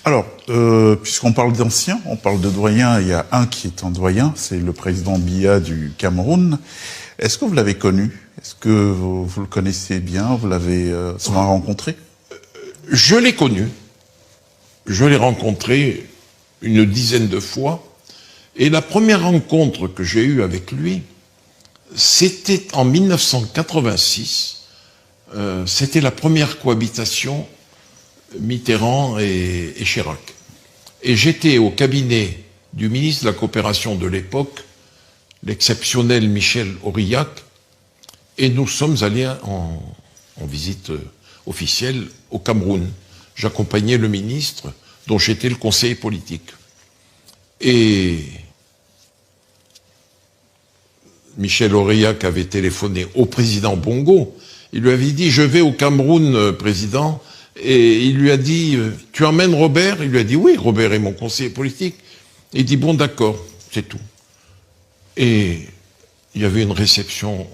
Alors, puisqu'on parle d'anciens, on parle de doyens, il y a un qui est un doyen, c'est le président Biya du Cameroun. Est-ce que vous l'avez connu? Est-ce que vous le connaissez bien? Vous l'avez souvent rencontré? Je l'ai connu. Je l'ai rencontré une dizaine de fois. Et la première rencontre que j'ai eue avec lui, c'était en 1986. C'était la première cohabitation Mitterrand et Chirac. Et j'étais au cabinet du ministre de la Coopération de l'époque, l'exceptionnel Michel Aurillac, et nous sommes allés en visite officielle au Cameroun. J'accompagnais le ministre, dont j'étais le conseiller politique. Et Michel Aurillac avait téléphoné au président Bongo. Il lui avait dit « Je vais au Cameroun, président ». Et il lui a dit « Tu emmènes Robert ?» Il lui a dit « Oui, Robert est mon conseiller politique. » Il dit « Bon, d'accord, c'est tout. » Et il y avait une réception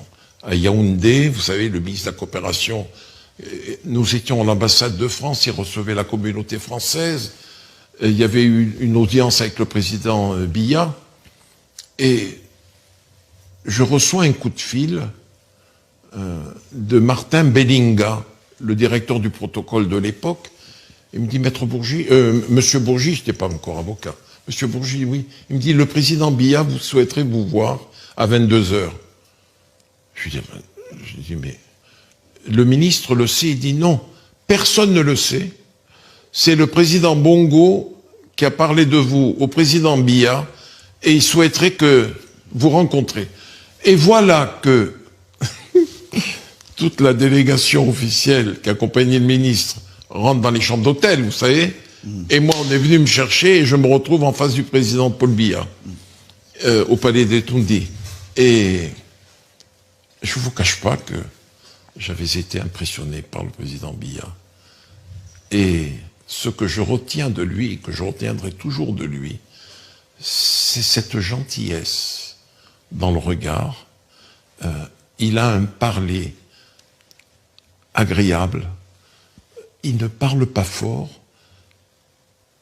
à Yaoundé, vous savez, le ministre de la Coopération. Nous étions à l'ambassade de France, il recevait la communauté française. Il y avait eu une audience avec le président Biya. Et je reçois un coup de fil de Martin Bellinga, le directeur du protocole de l'époque. Il me dit, Maître Bourgi, Monsieur Bourgi, je n'étais pas encore avocat. Monsieur Bourgi, oui. Il me dit, le président Biya vous souhaiterait vous voir à 22h. Je lui dis, mais le ministre le sait? Il dit, non, personne ne le sait. C'est le président Bongo qui a parlé de vous au président Biya et il souhaiterait que vous rencontrez. Et voilà que toute la délégation officielle qui accompagnait le ministre rentre dans les chambres d'hôtel, vous savez, et moi on est venu me chercher et je me retrouve en face du président Paul Biya, au palais des Toundi. Et je ne vous cache pas que j'avais été impressionné par le président Biya. Et ce que je retiens de lui, et que je retiendrai toujours de lui, c'est cette gentillesse dans le regard. Il a un parler agréable. Il ne parle pas fort.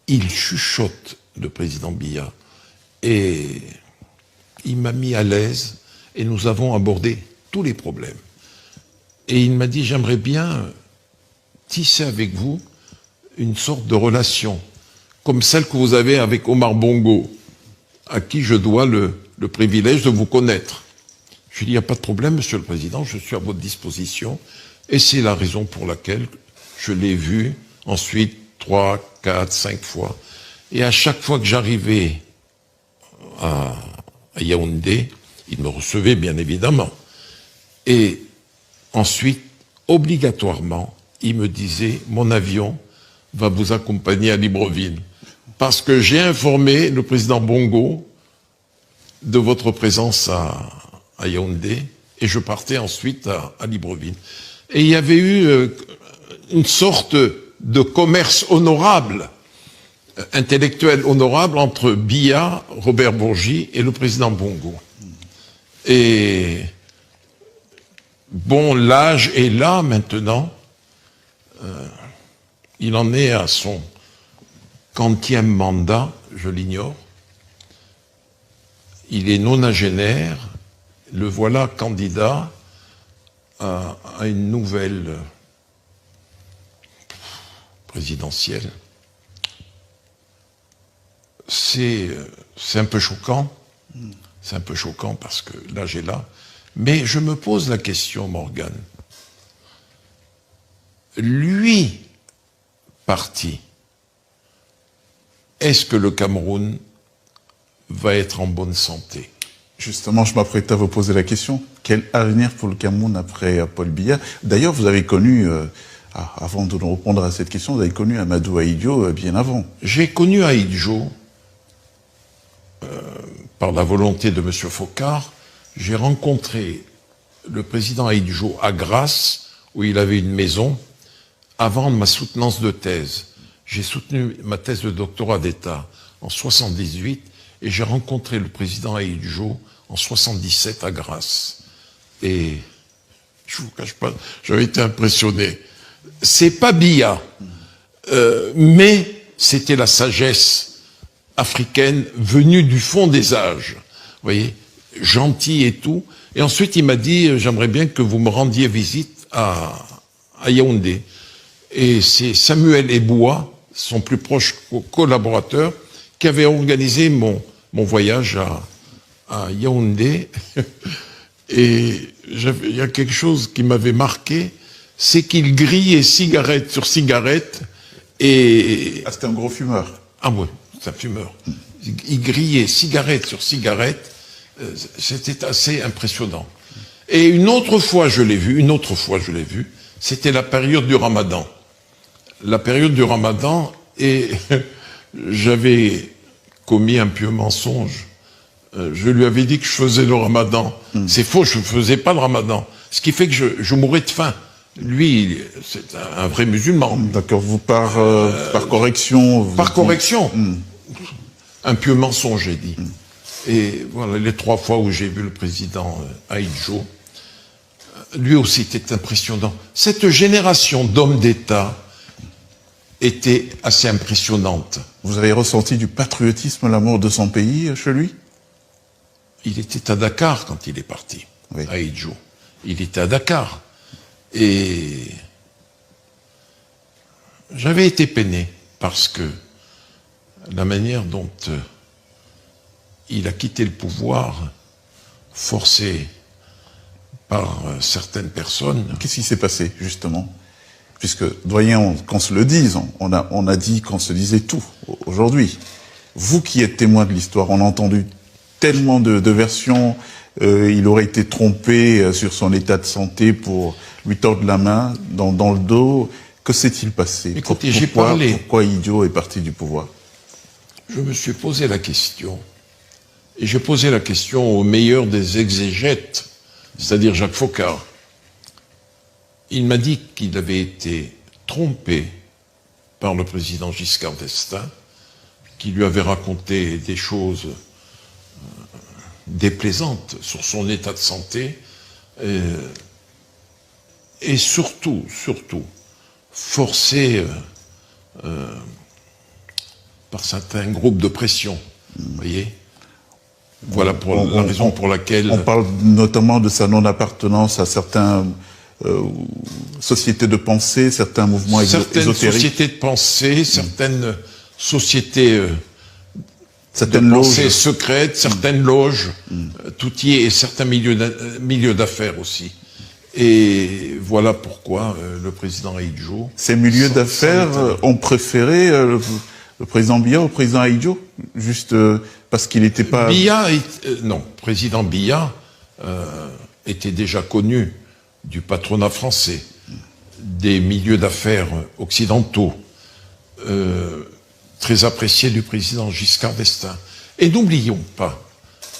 Il chuchote, le président Biya. Et il m'a mis à l'aise et nous avons abordé tous les problèmes. Et il m'a dit, j'aimerais bien tisser avec vous une sorte de relation, comme celle que vous avez avec Omar Bongo, à qui je dois le privilège de vous connaître. Je lui ai dit, il n'y a pas de problème, Monsieur le Président, je suis à votre disposition. Et c'est la raison pour laquelle je l'ai vu ensuite 3, 4, 5 fois. Et à chaque fois que j'arrivais à Yaoundé, il me recevait bien évidemment. Et ensuite, obligatoirement, il me disait, mon avion va vous accompagner à Libreville. Parce que j'ai informé le président Bongo de votre présence à Yaoundé, et je partais ensuite à Libreville. Et il y avait eu une sorte de commerce honorable, intellectuel honorable, entre Biya, Robert Bourgi et le président Bongo. Et bon, l'âge est là maintenant. Il en est à son quantième mandat, je l'ignore. Il est nonagénaire. Le voilà candidat à une nouvelle présidentielle. C'est un peu choquant. C'est un peu choquant parce que l'âge est là. Mais je me pose la question, Morgane. Lui, parti, est-ce que le Cameroun va être en bonne santé? Justement, je m'apprête à vous poser la question. Quel avenir pour le Cameroun après Paul Biya? D'ailleurs, vous avez connu, avant de nous répondre à cette question, vous avez connu Amadou Ahidjo bien avant. J'ai connu Ahidjo par la volonté de M. Focard. J'ai rencontré le président Ahidjo à Grasse, où il avait une maison, avant ma soutenance de thèse. J'ai soutenu ma thèse de doctorat d'État en 78 et j'ai rencontré le président Ahidjo en 77 à Grasse. Et je vous cache pas, j'avais été impressionné. C'est pas Biya, mais c'était la sagesse africaine venue du fond des âges. Vous voyez, gentil et tout. Et ensuite, il m'a dit, j'aimerais bien que vous me rendiez visite à Yaoundé. Et c'est Samuel Eboua, son plus proche collaborateur, qui avait organisé mon voyage à Yaoundé. Et il y a quelque chose qui m'avait marqué, c'est qu'il grillait cigarette sur cigarette et... Ah, c'était un gros fumeur. Ah ouais, c'est un fumeur. Il grillait cigarette sur cigarette, c'était assez impressionnant. Et une autre fois je l'ai vu, c'était la période du Ramadan. La période du Ramadan, et j'avais commis un pieux mensonge. Je lui avais dit que je faisais le Ramadan. C'est faux, je ne faisais pas le Ramadan. Ce qui fait que je mourais de faim. Lui, c'est un vrai musulman. D'accord, vous par correction... Par correction. Un pieux mensonge, j'ai dit. Et voilà, les 3 fois où j'ai vu le président Ahidjo, lui aussi était impressionnant. Cette génération d'hommes d'État était assez impressionnante. Vous avez ressenti du patriotisme, l'amour de son pays chez lui? Il était à Dakar quand il est parti, oui. Ahidjo. Il était à Dakar. Et j'avais été peiné parce que la manière dont il a quitté le pouvoir, forcé par certaines personnes. Qu'est-ce qui s'est passé, justement? Puisque, doyen, qu'on se le dise, on a dit qu'on se disait tout aujourd'hui. Vous qui êtes témoin de l'histoire, on a entendu tellement de versions. Il aurait été trompé sur son état de santé pour lui tordre la main dans le dos. Que s'est-il passé? Écoutez, j'ai parlé. Pourquoi Ahidjo est parti du pouvoir? Je me suis posé la question. Et j'ai posé la question au meilleur des exégètes, c'est-à-dire Jacques Foccart. Il m'a dit qu'il avait été trompé par le président Giscard d'Estaing, qui lui avait raconté des choses déplaisantes sur son état de santé, et surtout, forcé par certains groupes de pression, vous voyez. Voilà la raison pour laquelle... On parle notamment de sa non-appartenance à certaines sociétés de pensée, certains mouvements ésotériques. Certaines sociétés de pensée, certaines sociétés certaines de pensée loges secrètes, certaines loges, tout y est, et certains milieux d'affaires aussi. Et voilà pourquoi le président Ahidjo... Ces milieux d'affaires ont préféré le président Biya au président Ahidjo, juste parce qu'il n'était pas... Non, président Biya était déjà connu du patronat français, des milieux d'affaires occidentaux, très apprécié du président Giscard d'Estaing. Et n'oublions pas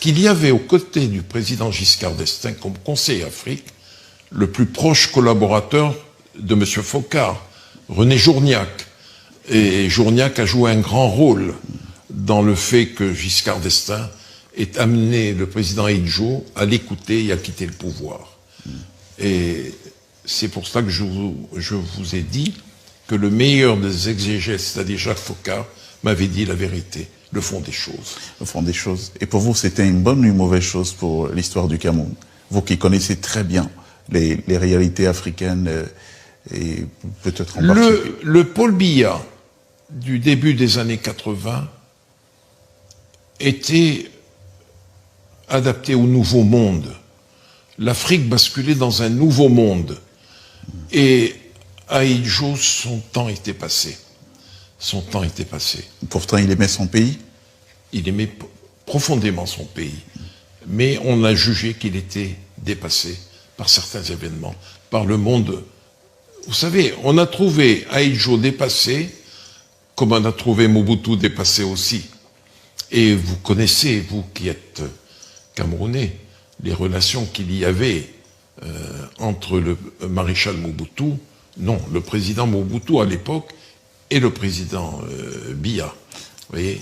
qu'il y avait aux côtés du président Giscard d'Estaing, comme conseiller Afrique, le plus proche collaborateur de M. Foccart, René Journiac. Et Journiac a joué un grand rôle dans le fait que Giscard d'Estaing ait amené le président Ahidjo à l'écouter et à quitter le pouvoir. Et c'est pour ça que je vous ai dit que le meilleur des exégètes, c'est-à-dire Jacques Foccart, m'avait dit la vérité, le fond des choses. Le fond des choses. Et pour vous, c'était une bonne ou une mauvaise chose pour l'histoire du Cameroun? Vous qui connaissez très bien les réalités africaines et peut-être en particulier. Le Paul Biya du début des années 80 était adapté au nouveau monde. L'Afrique basculait dans un nouveau monde. Et Ahidjo, son temps était passé. Son temps était passé. Pourtant, il aimait son pays? Il aimait profondément son pays. Mais on a jugé qu'il était dépassé par certains événements, par le monde. Vous savez, on a trouvé Ahidjo dépassé, comme on a trouvé Mobutu dépassé aussi. Et vous connaissez, vous qui êtes Camerounais, les relations qu'il y avait entre le maréchal Mobutu, non, le président Mobutu à l'époque, et le président Biya. Vous voyez,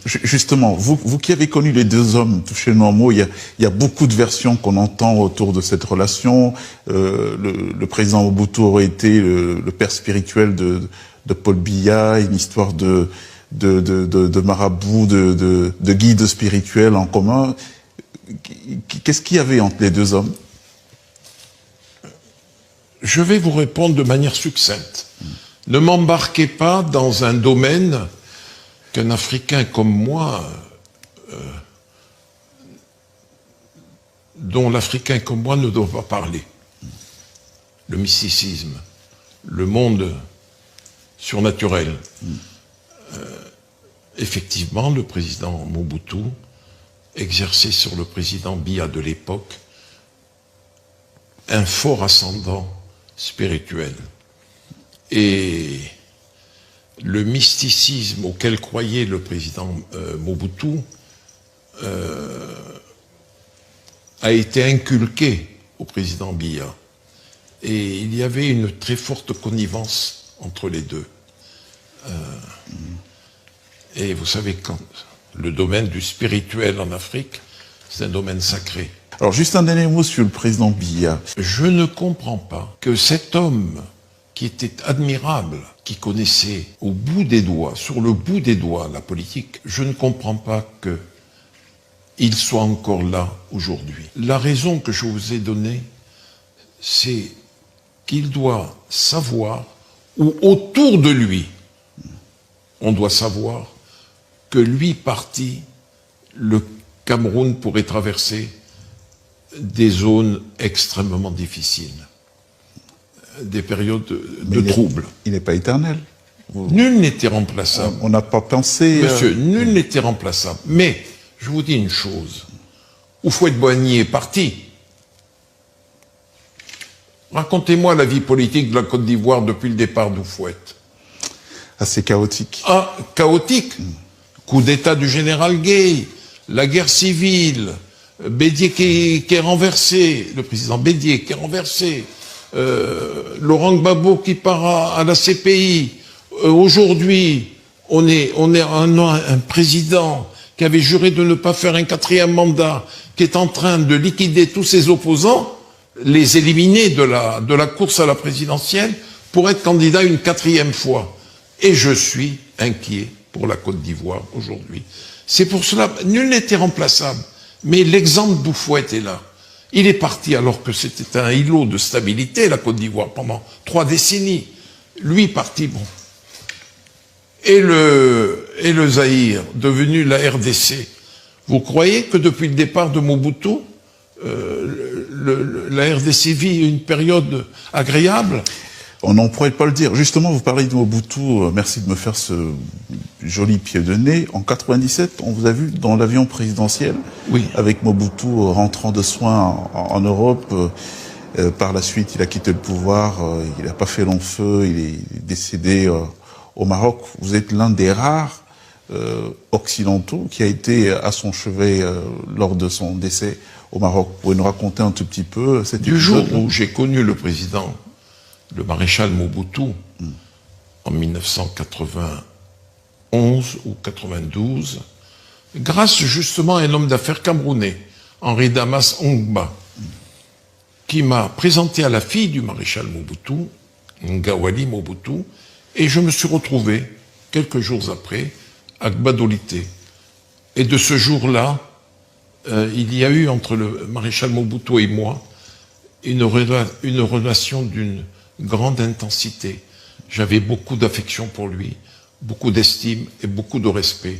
Justement, vous qui avez connu les deux hommes touchés normaux, il y a beaucoup de versions qu'on entend autour de cette relation. Le président Mobutu aurait été le père spirituel de Paul Biya, une histoire de marabout, de guide spirituel en commun. Qu'est-ce qu'il y avait entre les deux hommes? Je vais vous répondre de manière succincte. Ne m'embarquez pas dans un domaine qu'un Africain comme moi, dont l'Africain comme moi ne doit pas parler. Le mysticisme, le monde surnaturel. Effectivement, le président Mobutu exerçait sur le président Biya de l'époque un fort ascendant spirituel. Et le mysticisme auquel croyait le président Mobutu a été inculqué au président Biya. Et il y avait une très forte connivence entre les deux. Et vous savez, quand le domaine du spirituel en Afrique, c'est un domaine sacré. Alors, juste un dernier mot sur le président Biya. Je ne comprends pas que cet homme qui était admirable, qui connaissait au bout des doigts, sur le bout des doigts, la politique, je ne comprends pas qu'il soit encore là aujourd'hui. La raison que je vous ai donnée, c'est qu'il doit savoir, ou autour de lui, on doit savoir que lui parti, le Cameroun pourrait traverser des zones extrêmement difficiles, des périodes de troubles. Il n'est pas éternel. Nul n'était remplaçable. On n'a pas pensé... Monsieur, nul n'était remplaçable. Mais, je vous dis une chose, Houphouët-Boigny est parti. Racontez-moi la vie politique de la Côte d'Ivoire depuis le départ d'Houphouët. Assez chaotique. Ah, chaotique. Coup d'État du général Gueye, la guerre civile, Bédier qui est renversé, le président Bédier qui est renversé, Laurent Gbagbo qui part à la CPI. Aujourd'hui, on a un président qui avait juré de ne pas faire un 4e mandat, qui est en train de liquider tous ses opposants, les éliminer de la course à la présidentielle pour être candidat une 4e fois. Et je suis inquiet pour la Côte d'Ivoire aujourd'hui. C'est pour cela, nul n'était remplaçable. Mais l'exemple d'Houphouët est là. Il est parti alors que c'était un îlot de stabilité, la Côte d'Ivoire, pendant 3 décennies. Lui parti, bon. Et le Zaïre, devenu la RDC. Vous croyez que depuis le départ de Mobutu, la RDC vit une période agréable? On n'en pourrait pas le dire. Justement, vous parlez de Mobutu, merci de me faire ce joli pied de nez. En 97, on vous a vu dans l'avion présidentiel, oui, avec Mobutu rentrant de soins en Europe. Par la suite, il a quitté le pouvoir, il n'a pas fait long feu, il est décédé au Maroc. Vous êtes l'un des rares occidentaux qui a été à son chevet lors de son décès au Maroc. Vous pouvez nous raconter un tout petit peu cet épisode? Du jour où j'ai connu le président, le maréchal Mobutu, en 1991 ou 92, grâce justement à un homme d'affaires camerounais, Henri Damas Ongba, qui m'a présenté à la fille du maréchal Mobutu, Ngawali Mobutu, et je me suis retrouvé, quelques jours après, à Gbadolité. Et de ce jour-là, il y a eu entre le maréchal Mobutu et moi une relation d'une grande intensité. J'avais beaucoup d'affection pour lui, beaucoup d'estime et beaucoup de respect.